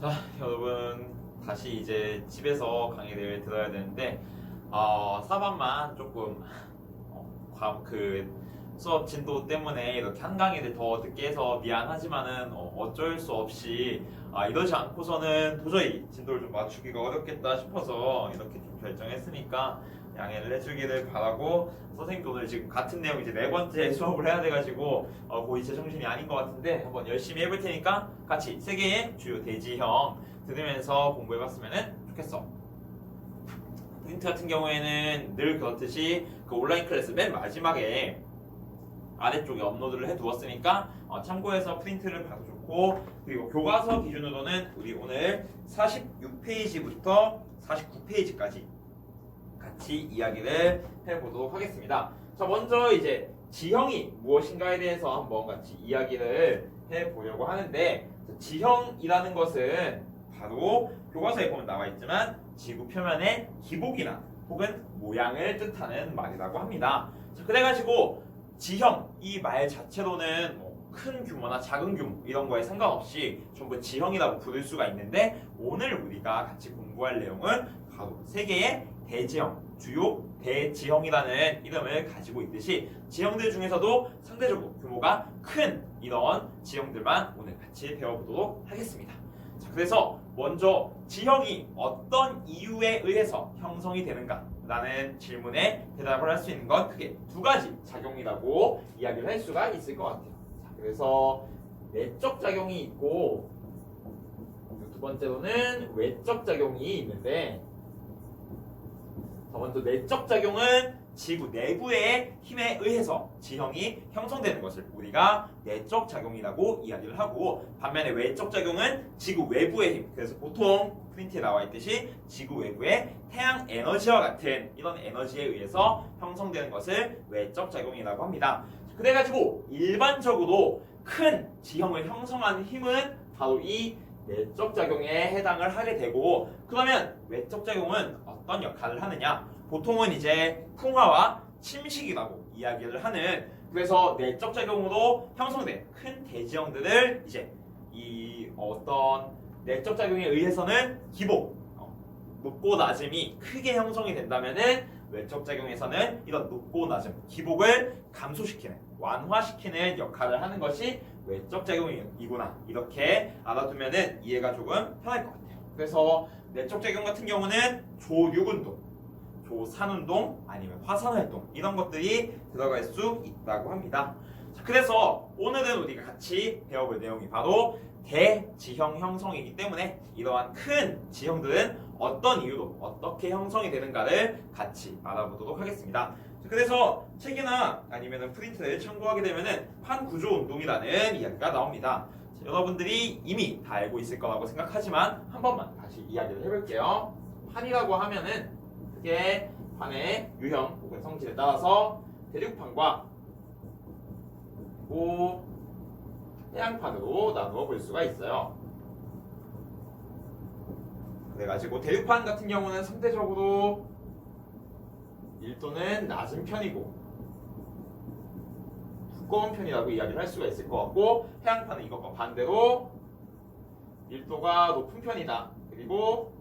자, 여러분 다시 이제 집에서 강의를 들어야 되는데 4반만 조금 그 수업 진도 때문에 이렇게 한 강의를 더 듣게 해서 미안하지만은 어쩔 수 없이 이러지 않고서는 도저히 진도를 좀 맞추기가 어렵겠다 싶어서 이렇게 좀 결정했으니까 양해를 해주기를 바라고, 선생님도 오늘 지금 같은 내용 이제 네 번째 수업을 해야 돼가지고 거의 제 정신이 아닌 것 같은데 한번 열심히 해볼 테니까 같이 세 개의 주요 대지형 들으면서 공부해봤으면 좋겠어. 프린트 같은 경우에는 늘 그렇듯이 그 온라인 클래스 맨 마지막에 아래쪽에 업로드를 해두었으니까 참고해서 프린트를 봐도 좋고, 그리고 교과서 기준으로는 우리 오늘 46페이지부터 49페이지까지 같이 이야기를 해보도록 하겠습니다. 자, 먼저 이제 지형이 무엇인가에 대해서 한번 같이 이야기를 해보려고 하는데, 지형이라는 것은 바로 교과서에 보면 나와 있지만 지구 표면의 기복이나 혹은 모양을 뜻하는 말이라고 합니다. 자, 그래가지고 지형 이 말 자체로는 큰 규모나 작은 규모 이런 거에 상관없이 전부 지형이라고 부를 수가 있는데, 오늘 우리가 같이 공부할 내용은 바로 세 개의 대지형, 주요 대지형이라는 이름을 가지고 있듯이 지형들 중에서도 상대적으로 규모가 큰 이런 지형들만 오늘 같이 배워보도록 하겠습니다. 자, 그래서 먼저 지형이 어떤 이유에 의해서 형성이 되는가 라는 질문에 대답을 할 수 있는 건 크게 두 가지 작용이라고 이야기를 할 수가 있을 것 같아요. 자, 그래서 내적 작용이 있고 두 번째로는 외적 작용이 있는데, 먼저 내적 작용은 지구 내부의 힘에 의해서 지형이 형성되는 것을 우리가 내적 작용이라고 이야기를 하고, 반면에 외적 작용은 지구 외부의 힘, 그래서 보통 프린트에 나와 있듯이 지구 외부의 태양 에너지와 같은 이런 에너지에 의해서 형성되는 것을 외적 작용이라고 합니다. 그래가지고 일반적으로 큰 지형을 형성하는 힘은 바로 이 내적 작용에 해당을 하게 되고, 그러면 외적 작용은 어떤 역할을 하느냐? 보통은 이제 풍화와 침식이라고 이야기를 하는, 그래서 내적 작용으로 형성된 큰 대지형들을 이제 이 어떤 내적 작용에 의해서는 기복, 높고 낮음이 크게 형성이 된다면은 외적 작용에서는 이런 높고 낮음, 기복을 감소시키는, 완화시키는 역할을 하는 것이 외적 작용이구나, 이렇게 알아두면은 이해가 조금 편할 것 같아요. 그래서 내적 작용 같은 경우는 조류운동, 조산운동, 아니면 화산활동 이런 것들이 들어갈 수 있다고 합니다. 자, 그래서 오늘은 우리가 같이 배워볼 내용이 바로 대지형 형성이기 때문에 이러한 큰 지형들은 어떤 이유로 어떻게 형성이 되는가를 같이 알아보도록 하겠습니다. 그래서 책이나 아니면 프린트를 참고하게 되면은 판구조운동이라는 이야기가 나옵니다. 자, 여러분들이 이미 다 알고 있을 거라고 생각하지만 한 번만 다시 이야기를 해볼게요. 판이라고 하면은 크게 판의 유형 혹은 성질에 따라서 대륙판과 그리고 해양판으로 나누어 볼 수가 있어요. 그래가지고 대륙판 같은 경우는 상대적으로 밀도는 낮은 편이고 두꺼운 편이라고 이야기를 할 수가 있을 것 같고, 해양판은 이것과 반대로 밀도가 높은 편이다, 그리고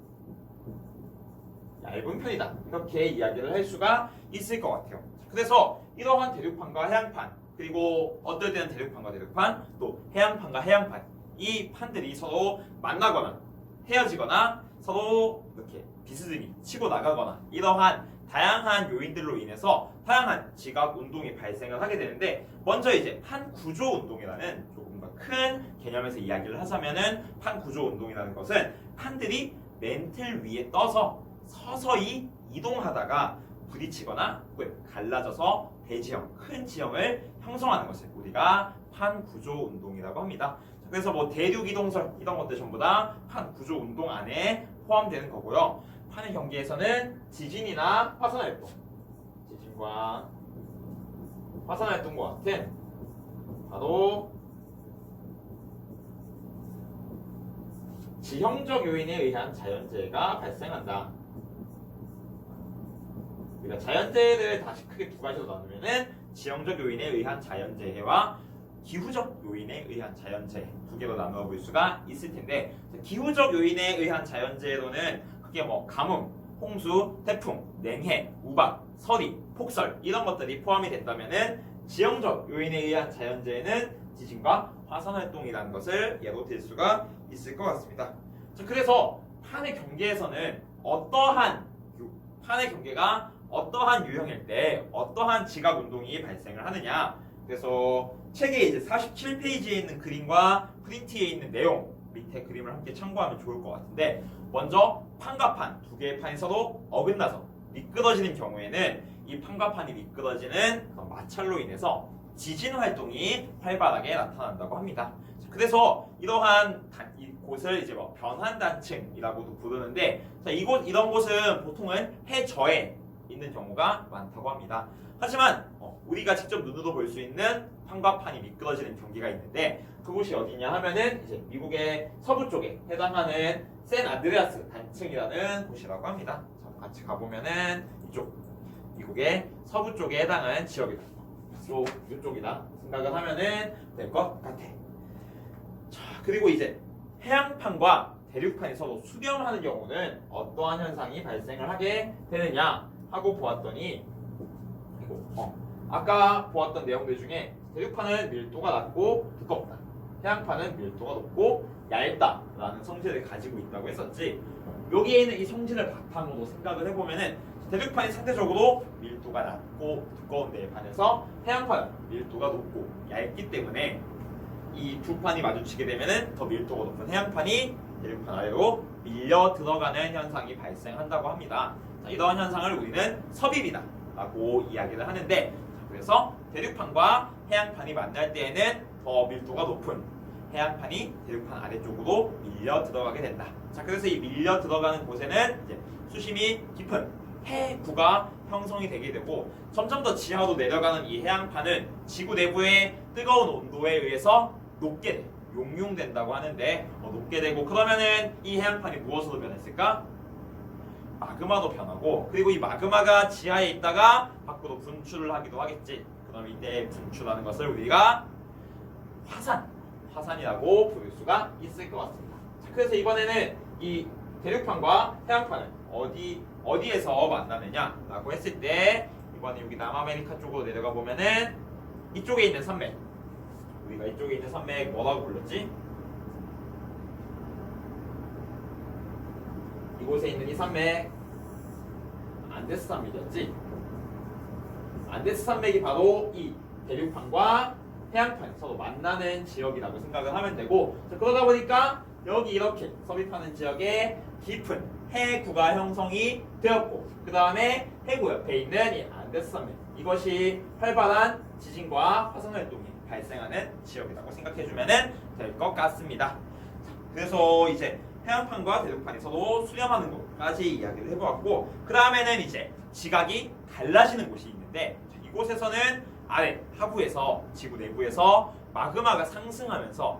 얇은 편이다, 이렇게 이야기를 할 수가 있을 것 같아요. 그래서 이러한 대륙판과 해양판, 그리고 어떨 때는 대륙판과 대륙판, 또 해양판과 해양판, 이 판들이 서로 만나거나 헤어지거나 서로 이렇게 비스듬히 치고 나가거나 이러한 다양한 요인들로 인해서 다양한 지각 운동이 발생을 하게 되는데, 먼저 이제 판구조 운동이라는 조금 더 큰 개념에서 이야기를 하자면은, 판구조 운동이라는 것은 판들이 맨틀 위에 떠서 서서히 이동하다가 부딪히거나 혹은 갈라져서 대지형, 큰 지형을 형성하는 것을 우리가 판구조 운동이라고 합니다. 그래서 뭐 대륙 이동설 이런 것들 전부 다 판구조 운동 안에 포함되는 거고요. 판의 경계에서는 지진이나 화산활동, 지진과 화산활동과 같은 바로 지형적 요인에 의한 자연재해가 발생한다. 우리가 자연재해를 다시 크게 두 가지로 나누면은 지형적 요인에 의한 자연재해와 기후적 요인에 의한 자연재해 두 개로 나누어 볼 수가 있을 텐데 기후적 요인에 의한 자연재해로는 그게 뭐 가뭄, 홍수, 태풍, 냉해, 우박, 서리, 폭설 이런 것들이 포함이 된다면은 지형적 요인에 의한 자연재해는 지진과 화산 활동이라는 것을 예로 들 수가 있을 것 같습니다. 자, 그래서 판의 경계에서는 판의 경계가 어떠한 유형일 때 어떠한 지각 운동이 발생을 하느냐. 그래서 책에 이제 47페이지에 있는 그림과 프린트에 있는 내용 밑에 그림을 함께 참고하면 좋을 것 같은데 먼저 판과 판 두 개의 판이 서로 어긋나서 미끄러지는 경우에는 이 판과 판이 미끄러지는 그런 마찰로 인해서 지진 활동이 활발하게 나타난다고 합니다. 그래서 이러한 곳을 이제 뭐 변환단층이라고도 부르는데 자, 이런 곳은 보통은 해저에 있는 경우가 많다고 합니다. 하지만 우리가 직접 눈으로 볼 수 있는 판과 판이 미끄러지는 경기가 있는데 그곳이 어디냐 하면은 이제 미국의 서부 쪽에 해당하는 샌 안드레아스 단층이라는 곳이라고 합니다. 자, 같이 가보면은 이쪽 미국의 서부 쪽에 해당하는 지역이다. 이쪽이다 생각을 하면은 될 것 같아. 자, 그리고 이제 해양판과 대륙판이 서로 수렴하는 경우는 어떠한 현상이 발생을 하게 되느냐 하고 보았더니 아까 보았던 내용들 중에 대륙판은 밀도가 낮고 두껍다. 해양판은 밀도가 높고 얇다라는 성질을 가지고 있다고 했었지. 여기에 있는 이 성질을 바탕으로 생각을 해보면은 대륙판이 상대적으로 밀도가 낮고 두꺼운 데에 반해서 해양판은 밀도가 높고 얇기 때문에 이 두 판이 마주치게 되면은 더 밀도가 높은 해양판이 대륙판 아래로 밀려 들어가는 현상이 발생한다고 합니다. 자, 이러한 현상을 우리는 섭입이다 라고 이야기를 하는데 그래서 대륙판과 해양판이 만날 때에는 더 밀도가 높은 해양판이 대륙판 아래쪽으로 밀려 들어가게 된다. 자, 그래서 이 밀려 들어가는 곳에는 이제 수심이 깊은 해구가 형성이 되게 되고 점점 더 지하로 내려가는 이 해양판은 지구 내부의 뜨거운 온도에 의해서 녹게 돼. 용융된다고 하는데 녹게 되고 그러면은 이 해양판이 무엇으로 변했을까? 마그마로 변하고 그리고 이 마그마가 지하에 있다가 밖으로 분출을 하기도 하겠지. 그럼 이때 분출하는 것을 우리가 화산이라고 부를 수가 있을 것 같습니다. 자, 그래서 이번에는 이 대륙판과 해양판은 어디에서 만나느냐라고 했을 때 이번에 여기 남아메리카 쪽으로 내려가 보면은 이쪽에 있는 산맥 우리가 이쪽에 있는 산맥 뭐라고 불렀지? 이곳에 있는 이 산맥 안데스 산맥이었지? 안데스 산맥이 바로 이 대륙판과 해양판이 서로 만나는 지역이라고 생각을 하면 되고 자, 그러다 보니까 여기 이렇게 섭입하는 지역에 깊은 해구가 형성이 되었고 그 다음에 해구 옆에 있는 이 안데스 산맥 이것이 활발한 지진과 화산 활동이 발생하는 지역이라고 생각해주면 될 것 같습니다. 자, 그래서 이제 해양판과 대륙판이 서로 수렴하는 곳까지 이야기를 해보았고 그 다음에는 이제 지각이 갈라지는 곳이 있는데 이곳에서는 아래 하부에서 지구 내부에서 마그마가 상승하면서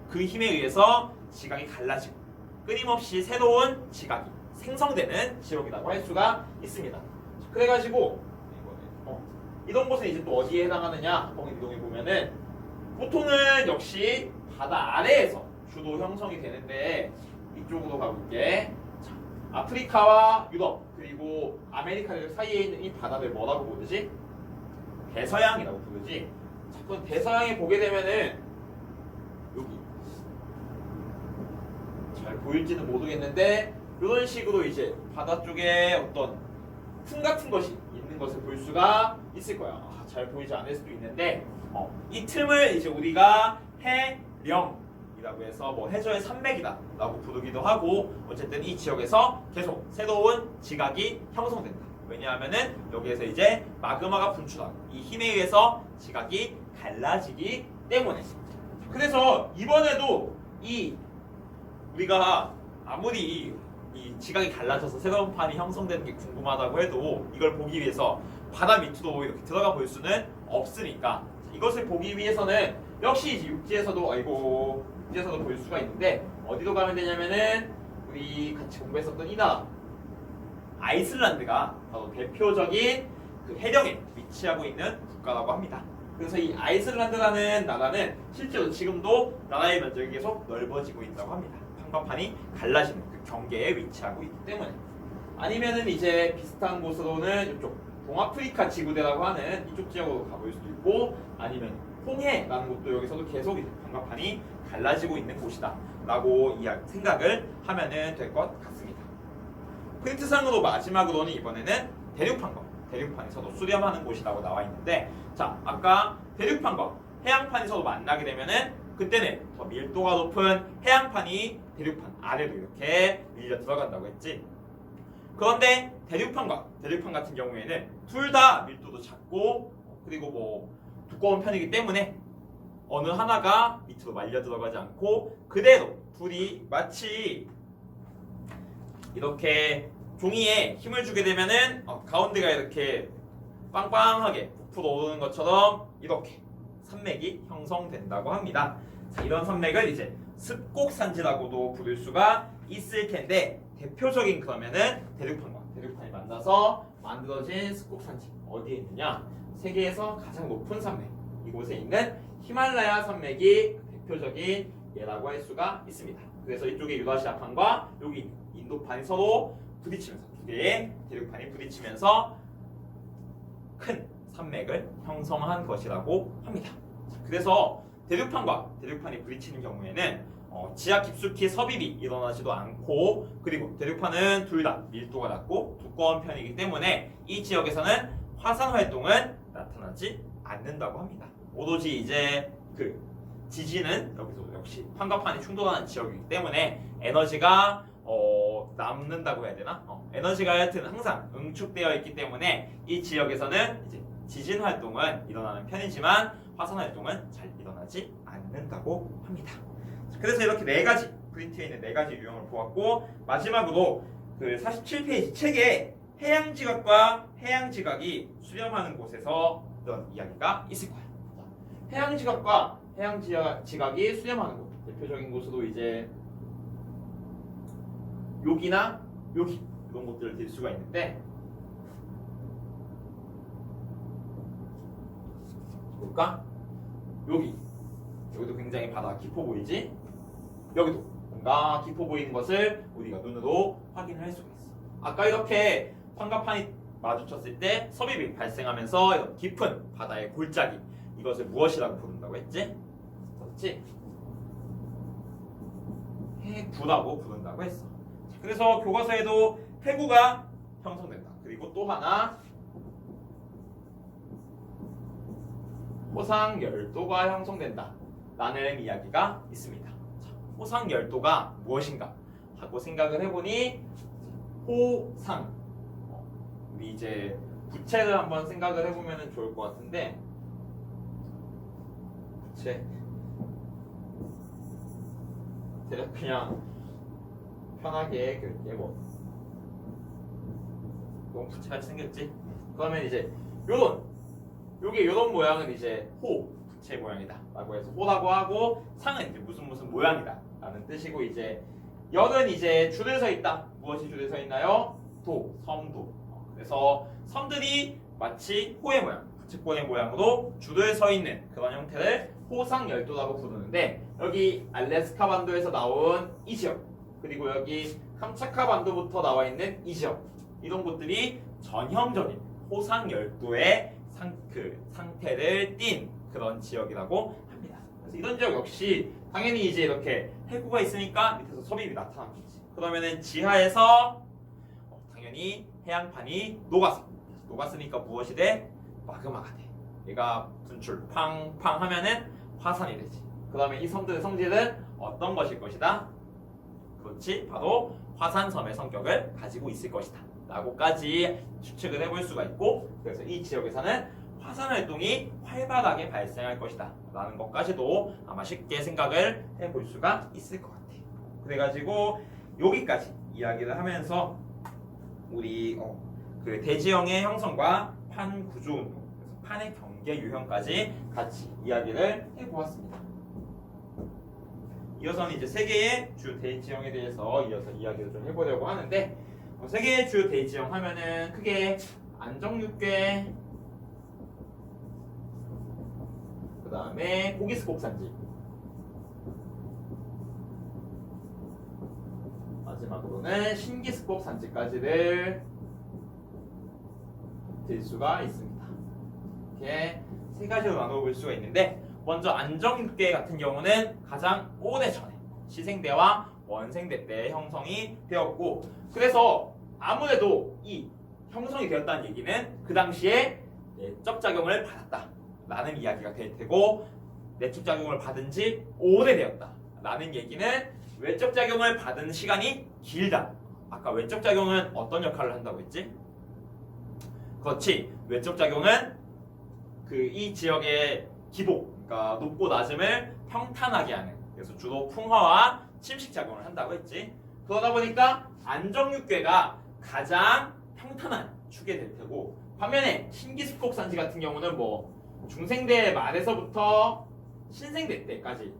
그 힘에 의해서 지각이 갈라지고 끊임없이 새로운 지각이 생성되는 지역이라고 할 수가 있습니다. 그래가지고 이런 곳은 이제 또 어디에 해당하느냐 한번 이동해 보면은 보통은 역시 바다 아래에서 주로 형성이 되는데 이쪽으로 가볼게. 자, 아프리카와 유럽 그리고 아메리카 사이에 있는 이 바다를 뭐라고 부르지? 대서양이라고 부르지. 자, 그럼 대서양에 보게 되면은 여기 잘 보일지는 모르겠는데 이런 식으로 이제 바다 쪽에 어떤 틈 같은 것이 있는 것을 볼 수가 있을 거야. 잘 보이지 않을 수도 있는데 이 틈을 이제 우리가 해령이라고 해서 뭐 해저의 산맥이다라고 부르기도 하고 어쨌든 이 지역에서 계속 새로운 지각이 형성된다. 왜냐하면은 여기에서 이제 마그마가 분출하고 이 힘에 의해서 지각이 갈라지기 때문에. 그래서 이번에도 우리가 아무리 이 지각이 갈라져서 새로운 판이 형성되는 게 궁금하다고 해도 이걸 보기 위해서 바다 밑으로 이렇게 들어가 볼 수는 없으니까 이것을 보기 위해서는 역시 이제 육지에서도 볼 수가 있는데 어디로 가면 되냐면은 우리 같이 공부했었던 이 나라 아이슬란드가 바로 대표적인 그 해령에 위치하고 있는 국가라고 합니다. 그래서 이 아이슬란드라는 나라는 실제로 지금도 나라의 면적이 계속 넓어지고 있다고 합니다. 판가판이 갈라지는 그 경계에 위치하고 있기 때문에. 아니면은 이제 비슷한 곳으로는 이쪽 동아프리카 지구대라고 하는 이쪽 지역으로 가볼 수도 있고, 아니면 홍해라는 곳도 여기서도 계속 이제 판가판이 갈라지고 있는 곳이다 라고 생각을 하면은 될 것 같습니다. 프린트상으로 마지막으로는 이번에는 대륙판과 대륙판에서도 수렴하는 곳이라고 나와 있는데, 자, 아까 대륙판과 해양판에서도 만나게 되면은 그때는 더 밀도가 높은 해양판이 대륙판 아래로 이렇게 밀려 들어간다고 했지. 그런데 대륙판과 대륙판 같은 경우에는 둘 다 밀도도 작고 그리고 뭐 두꺼운 편이기 때문에 어느 하나가 밑으로 말려 들어가지 않고 그대로 둘이 마치 이렇게 종이에 힘을 주게 되면은 가운데가 이렇게 빵빵하게 부풀어 오르는 것처럼 이렇게 산맥이 형성된다고 합니다. 자, 이런 산맥을 이제 습곡산지라고도 부를 수가 있을 텐데, 대표적인 그러면은 대륙판과 대륙판이 만나서 만들어진 습곡산지 어디에 있느냐? 세계에서 가장 높은 산맥, 이곳에 있는 히말라야 산맥이 대표적인 예라고 할 수가 있습니다. 그래서 이쪽에 유라시아판과 여기 인도판이 서로 부딪히면서 두 개의 대륙판이 부딪히면서 큰 산맥을 형성한 것이라고 합니다. 그래서 대륙판과 대륙판이 부딪히는 경우에는 지하 깊숙이 섭입이 일어나지도 않고, 그리고 대륙판은 둘 다 밀도가 낮고 두꺼운 편이기 때문에 이 지역에서는 화산 활동은 나타나지 않는다고 합니다. 오로지 이제 그 지진은 여기서 역시 판가판이 충돌하는 지역이기 때문에 에너지가 남는다고 해야 되나? 에너지가 하여튼 항상 응축되어 있기 때문에 이 지역에서는 이제 지진 활동은 일어나는 편이지만 화산 활동은 잘 일어나지 않는다고 합니다. 그래서 이렇게 네 가지, 프린트에 있는 네 가지 유형을 보았고, 마지막으로 그 47페이지 책에 해양지각과 해양지각이 수렴하는 곳에서 이런 이야기가 있을 거예요. 해양지각과 해양지각이 수렴하는 곳, 대표적인 곳으로 이제 여기나 여기 이런 곳들을 들 수가 있는데, 볼까? 여기도 굉장히 바다가 깊어 보이지? 여기도 뭔가 깊어 보이는 것을 우리가 눈으로 확인할 수가 있어. 아까 이렇게 판가판이 마주쳤을 때 섭입이 발생하면서 이런 깊은 바다의 골짜기, 이것을 무엇이라고 부른다고 했지? 그렇지? 해구라고 부른다고 했어. 그래서 교과서에도 해구가 형성된다. 그리고 또 하나, 호상열도가 형성된다 라는 이야기가 있습니다. 자, 호상열도가 무엇인가 하고 생각을 해보니, 호상, 우리 이제 부채를 한번 생각을 해보면 좋을 것 같은데, 부채 대략 그냥 편하게 그릴게. 뭐 너무 부채같이 생겼지? 그러면 이제 요런 모양은 이제 부채 모양이다 라고 해서 호라고 하고, 상은 이제 무슨 모양이다 라는 뜻이고, 이제 열은 이제 줄을 서 있다. 무엇이 줄을 서 있나요? 섬도. 그래서 섬들이 마치 호의 모양, 부채꼴의 모양으로 줄을 서 있는 그런 형태를 호상열도라고 부르는데, 여기 알래스카 반도에서 나온 이 지역, 그리고 여기 캄차카 반도부터 나와 있는 이 지역, 이런 곳들이 전형적인 호상열도의 상태를 띈 그런 지역이라고 합니다. 그래서 이런 지역 역시 당연히 이제 이렇게 해구가 있으니까 밑에서 섭입이 나타나겠지. 그러면은 지하에서 당연히 해양판이 녹았으니까 무엇이 돼? 마그마가 돼. 얘가 분출 팡팡 하면은 화산이 되지. 그러면 이 섬들의 성질은 어떤 것일 것이다? 그렇지, 바로 화산섬의 성격을 가지고 있을 것이다 라고까지 추측을 해볼 수가 있고, 그래서 이 지역에서는 화산 활동이 활발하게 발생할 것이다 라는 것까지도 아마 쉽게 생각을 해볼 수가 있을 것 같아요. 그래가지고 여기까지 이야기를 하면서 우리 그 대지형의 형성과 판 구조 운동, 그래서 판의 경계 유형까지 같이 이야기를 해보았습니다. 이어서는 이제 세 개의 주 대지형에 대해서 이어서 이야기를 좀 해보려고 하는데, 세 개의 주 대지형 하면은 크게 안정육괴, 다음에 고기스콕 산지. 마지막으로는 신기스콕 산지까지를 들 수가 있습니다. 이렇게 세 가지로 나눠볼 수가 있는데, 먼저 안정육계 같은 경우는 가장 오래전에 시생대와 원생대 때 형성이 되었고, 그래서 아무래도 이 형성이 되었다는 얘기는 그 당시에 내적 작용을 받았다 라는 이야기가 될 테고, 내적 작용을 받은 지 오래되었다 라는 얘기는 외적 작용을 받은 시간이 길다. 아까 외적 작용은 어떤 역할을 한다고 했지? 그렇지, 외적 작용은 그 이 지역의 기복, 그러니까 높고 낮음을 평탄하게 하는, 그래서 주로 풍화와 침식 작용을 한다고 했지. 그러다 보니까 안정육괴가 가장 평탄한 축에 될 테고, 반면에 신기습곡 산지 같은 경우는 뭐 중생대 말에서부터 신생대 때까지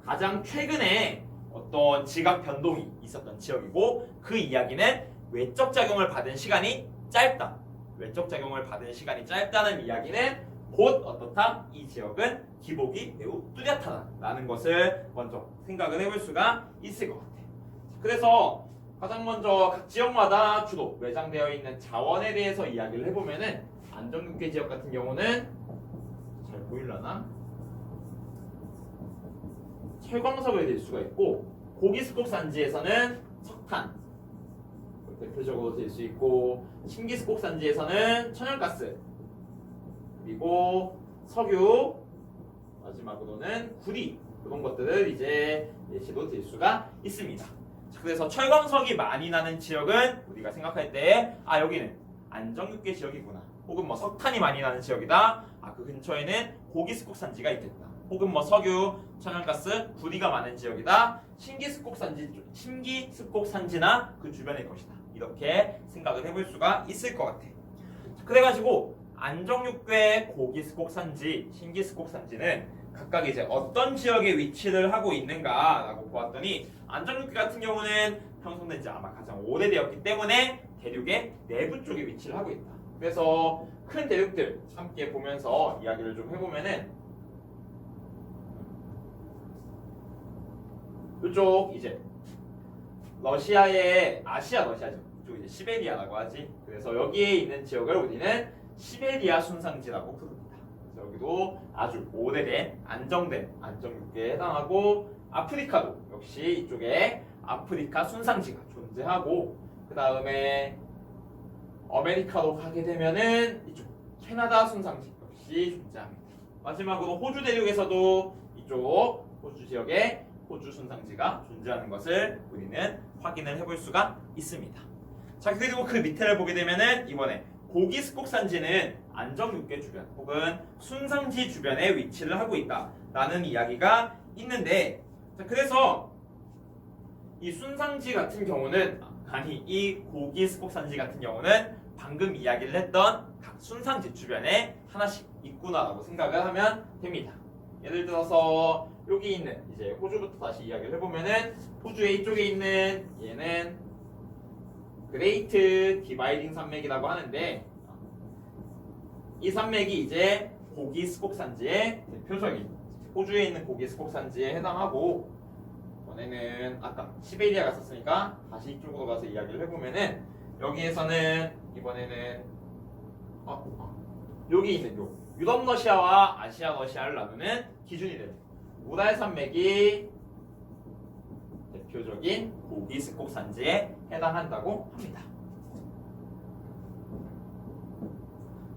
가장 최근에 어떤 지각 변동이 있었던 지역이고, 그 이야기는 외적 작용을 받은 시간이 짧다. 외적 작용을 받은 시간이 짧다는 이야기는 곧 어떻다? 이 지역은 기복이 매우 뚜렷하다라는 것을 먼저 생각을 해볼 수가 있을 것 같아요. 그래서 가장 먼저 각 지역마다 주로 외장되어 있는 자원에 대해서 이야기를 해보면은, 안정육계 지역 같은 경우는 잘 보이려나? 철광석을 댈 수가 있고, 고기스콕 산지에서는 석탄 대표적으로 될 수 있고, 신기스콕 산지에서는 천연가스, 그리고 석유, 마지막으로는 구리, 이런 것들을 이제 예시로 들 수가 있습니다. 그래서 철광석이 많이 나는 지역은 우리가 생각할 때, 아 여기는 안정육계 지역이구나, 혹은 뭐 석탄이 많이 나는 지역이다, 아 그 근처에는 고기스콕 산지가 있겠다, 혹은 뭐 석유, 천연가스, 구리가 많은 지역이다, 신기스콕 산지나 그 주변의 것이다, 이렇게 생각을 해볼 수가 있을 것 같아. 그래가지고 안정육괴, 고기스콕 산지, 신기스콕 산지는 각각 이제 어떤 지역에 위치를 하고 있는가라고 보았더니, 안정육괴 같은 경우는 형성된 지 아마 가장 오래되었기 때문에 대륙의 내부 쪽에 위치를 하고 있다. 그래서 큰 대륙들 함께 보면서 이야기를 좀 해보면은, 이쪽 이제 러시아의 아시아 러시아죠. 이쪽 이제 시베리아라고 하지. 그래서 여기에 있는 지역을 우리는 시베리아 순상지라고 부릅니다. 그래서 여기도 아주 오래된 안정된 안정육계에 해당하고, 아프리카도 역시 이쪽에 아프리카 순상지가 존재하고, 그 다음에 아메리카로 가게 되면은 이쪽 캐나다 순상지 역시 존재합니다. 마지막으로 호주 대륙에서도 이쪽 호주 지역에 호주 순상지가 존재하는 것을 우리는 확인을 해볼 수가 있습니다. 자, 그리고 그 밑에를 보게 되면은 이번에 고기스콕 산지는 안정육계 주변 혹은 순상지 주변에 위치를 하고 있다라는 이야기가 있는데, 자, 그래서 이 순상지 같은 경우는, 아니 이 고기스콕 산지 같은 경우는 방금 이야기를 했던 각 순상지 주변에 하나씩 있구나라고 생각을 하면 됩니다. 예를 들어서 여기 있는 이제 호주부터 다시 이야기를 해보면은, 호주의 이쪽에 있는 얘는 그레이트 디바이딩 산맥이라고 하는데, 이 산맥이 이제 고기스콕 산지의 대표적인, 호주에 있는 고기스콕 산지에 해당하고, 이번에는 아까 시베리아 갔었으니까 다시 이쪽으로 가서 이야기를 해보면은, 여기에서는 이번에는 여기 있는 요 유럽 러시아와 아시아 러시아를 나누는 기준이 됩니다. 우랄 산맥이 대표적인 고기스콕 산지에 해당한다고 합니다.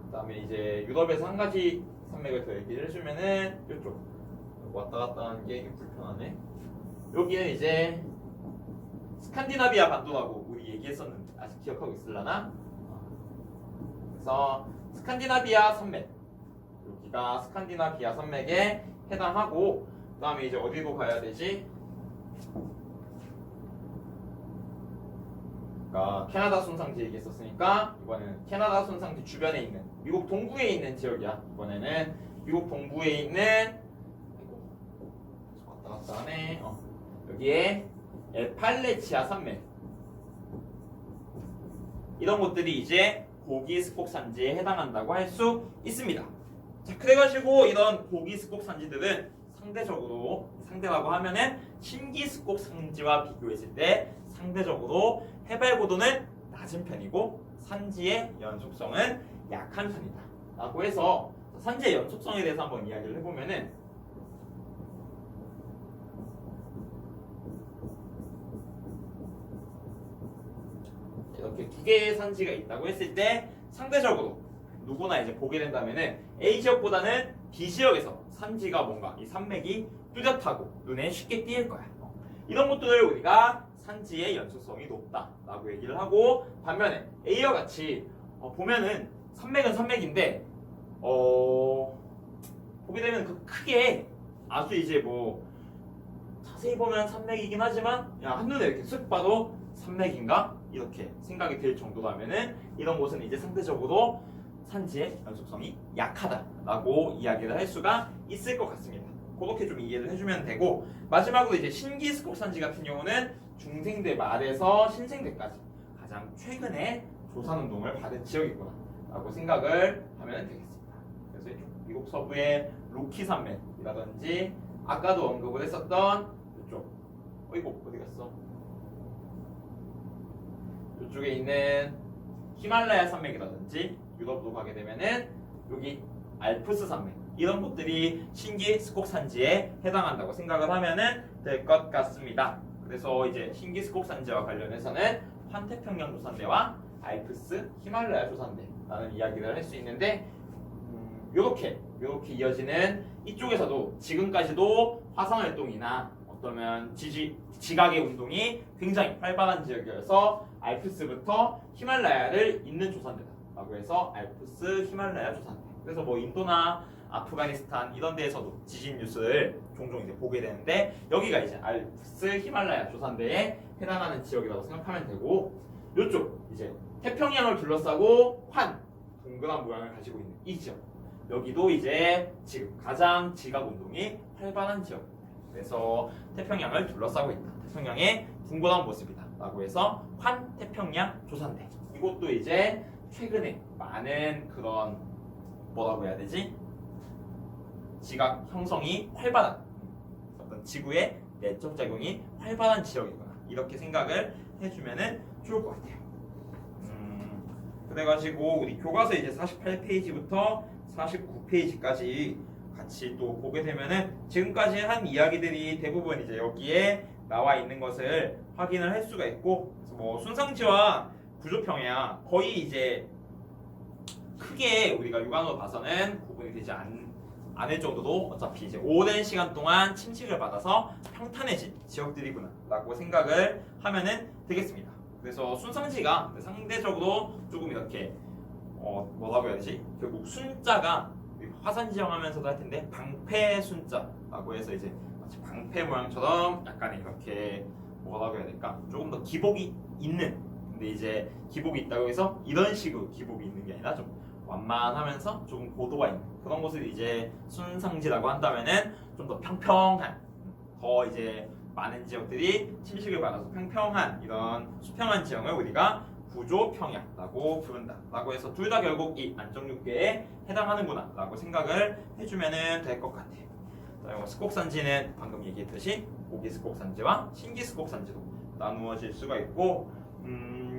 그 다음에 이제 유럽에서 한 가지 산맥을 더 얘기를 해주면은, 이쪽 왔다 갔다 하는 게 불편하네. 여기는 이제 스칸디나비아 반도라고 우리 얘기했었는데 아직 기억하고 있을라나? 그래서 스칸디나비아 산맥, 여기가 스칸디나비아 산맥에 해당하고, 그 다음에 이제 어디로 가야 되지? 그러니까 캐나다 순상지 얘기했었으니까 이번에는 캐나다 순상지 주변에 있는 미국 동부에 있는 지역이야. 이번에는 미국 동부에 있는, 왔다 갔다 하네. 여기에 에팔레치아 산맥, 이런 곳들이 이제 고기스콕 산지에 해당한다고 할 수 있습니다. 자, 그래가지고 이런 고기습곡 산지들은 상대적으로 상대라고 하면은 신기습곡 산지와 비교했을 때 상대적으로 해발 고도는 낮은 편이고 산지의 연속성은 약한 편이다 라고 해서 산지의 연속성에 대해서 한번 이야기를 해보면은 이렇게 두 개의 산지가 있다고 했을 때 상대적으로 누구나 이제 보게 된다면은 A 지역보다는 B 지역에서 산지가 뭔가 이 산맥이 뚜렷하고 눈에 쉽게 띄일 거야. 이런 것들을 우리가 산지의 연속성이 높다라고 얘기를 하고, 반면에 A와 같이 보면은 산맥은 산맥인데 보게 되면 그 크게 아주 이제 뭐 자세히 보면 산맥이긴 하지만 그냥 한눈에 이렇게 쓱 봐도 산맥인가? 이렇게 생각이 들 정도라면은 이런 곳은 이제 상대적으로 산지의 연속성이 약하다라고 이야기를 할 수가 있을 것 같습니다. 그렇게 좀 이해를 해주면 되고, 마지막으로 이제 신기습곡 산지 같은 경우는 중생대 말에서 신생대까지 가장 최근에 조산운동을 받은 지역이구나 라고 생각을 하면 되겠습니다. 그래서 미국 서부의 로키 산맥이라든지 아까도 언급을 했었던 이쪽 어디 갔어? 이쪽에 있는 히말라야 산맥이라든지 유럽으로 가게 되면은 여기 알프스 산맥, 이런 곳들이 신기습곡 산지에 해당한다고 생각을 하면은 될 것 같습니다. 그래서 이제 신기습곡 산지와 관련해서는 환태평양 조산대와 알프스 히말라야 조산대라는 이야기를 할 수 있는데, 요렇게 이어지는 이쪽에서도 지금까지도 화산활동이나 어떠면 지각의 운동이 굉장히 활발한 지역이어서 알프스부터 히말라야를 잇는 조산대다라고 해서 알프스 히말라야 조산대. 그래서 뭐 인도나 아프가니스탄 이런 데에서도 지진 뉴스를 종종 이제 보게 되는데, 여기가 이제 알프스 히말라야 조산대에 해당하는 지역이라고 생각하면 되고, 이쪽 이제 태평양을 둘러싸고 동그란 모양을 가지고 있는 이 지역, 여기도 이제 지금 가장 지각 운동이 활발한 지역. 그래서 태평양을 둘러싸고 있다, 태평양의 둥그런 모습이다 라고 해서 환태평양 조산대. 이것도 이제 최근에 많은 그런 뭐라고 해야 되지? 지각 형성이 활발한, 어떤 지구의 내적 작용이 활발한 지역이구나, 이렇게 생각을 해주면은 좋을 것 같아요. 그래가지고 우리 교과서 이제 48페이지부터 49페이지까지 같이 또 보게 되면은 지금까지 한 이야기들이 대부분 이제 여기에 나와 있는 것을 확인을 할 수가 있고, 그래서 뭐 순상지와 구조평야 거의 이제 크게 우리가 육안으로 봐서는 구분이 되지 않을 정도로 어차피 이제 오랜 시간 동안 침식을 받아서 평탄해진 지역들이구나 라고 생각을 하면은 되겠습니다. 그래서 순상지가 상대적으로 조금 이렇게 뭐라고 해야 되지? 결국 순자가 화산 지형하면서도 할 텐데 방패 순자라고 해서 이제 마치 방패 모양처럼 약간 이렇게 뭐라고 해야 될까? 조금 더 기복이 있는, 근데 이제 기복이 있다고 해서 이런 식으로 기복이 있는 게 아니라 좀 완만하면서 조금 고도가 있는 그런 곳을 이제 순상지라고 한다면은 좀 더 평평한, 더 이제 많은 지역들이 침식을 받아서 평평한 이런 수평한 지형을 우리가 구조평야라고 부른다 라고 해서 둘 다 결국 이 안정육계에 해당하는구나 라고 생각을 해주면 될 것 같아요. 습곡산지는 방금 얘기했듯이 고기습곡산지와 신기습곡산지로 나누어질 수가 있고,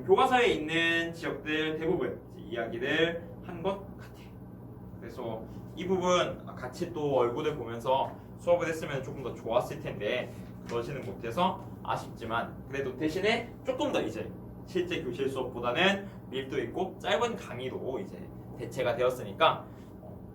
교과서에 있는 지역들 대부분 이야기를 한 것 같아요. 그래서 이 부분 같이 또 얼굴을 보면서 수업을 했으면 조금 더 좋았을 텐데 그러지는 못해서 아쉽지만, 그래도 대신에 조금 더 이제 실제 교실 수업보다는 밀도 있고 짧은 강의로 이제 대체가 되었으니까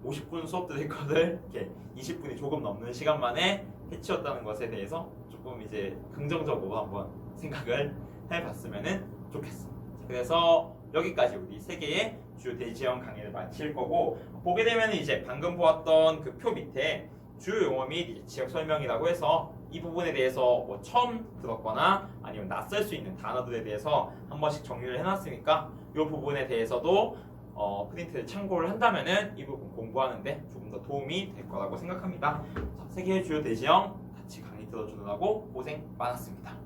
50분 수업 들을 거를 이렇게 20분이 조금 넘는 시간 만에 해치웠다는 것에 대해서 조금 이제 긍정적으로 한번 생각을 해봤으면 좋겠어. 그래서 여기까지 우리 세 개의 주요 대지형 강의를 마칠 거고, 보게 되면 이제 방금 보았던 그 표 밑에 주요 용어 및 지역 설명이라고 해서 이 부분에 대해서 뭐 처음 들었거나 아니면 낯설 수 있는 단어들에 대해서 한 번씩 정리를 해놨으니까 이 부분에 대해서도 프린트를 참고를 한다면은 이 부분 공부하는데 조금 더 도움이 될 거라고 생각합니다. 자, 세 개의 주요 대지형 같이 강의 들어주느라고 고생 많았습니다.